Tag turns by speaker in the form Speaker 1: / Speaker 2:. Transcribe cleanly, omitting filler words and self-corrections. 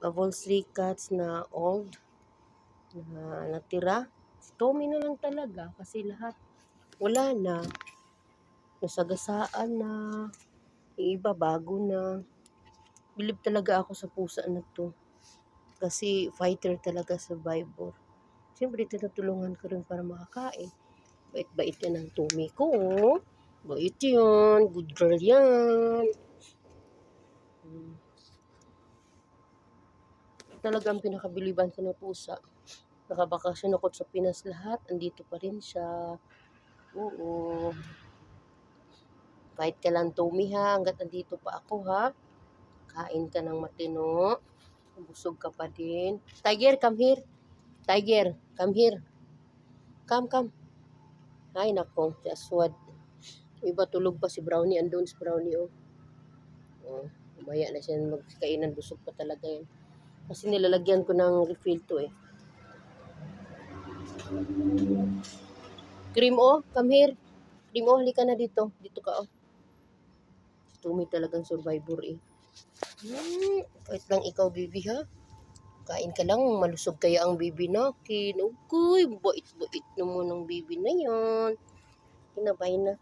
Speaker 1: bubble stray cats na old na natira. Si Tommy na lang talaga kasi lahat wala na. Nasagasaan na. Yung iba bago na. Bilib talaga ako sa pusa na to. Kasi fighter talaga, survivor. Siyempre, tinutulungan ko rin para makakain. Bait-bait yan ang Tommy ko. Bait yan. Good girl yan. Talagang pinakabiliban ko na pusa. Nakabakasyon ako sa Pinas lahat. Andito pa rin siya. Oo. Fight ka lang, Tommy, ha. Hanggat andito pa ako, ha. Kain ka ng matino. Busog ka pa din. Tiger, come here. Tiger, come here. Come. Ay, nako. Si Aswad. Iba tulog pa si Brownie. Andun si Brownie, oh. Oh, umaya na siya magkainan. Busog pa talaga yan. Kasi nilalagyan ko ng refill to, eh. Cream, oh. Come here. Cream, oh. Halika na dito. Dito ka, oh. Si Tommy talagang survivor, eh. Kahit lang ikaw, baby, ha? Kain ka lang, malusog kaya ang baby natin. Okay, bait-bait naman ang baby na yan. Kinabay na.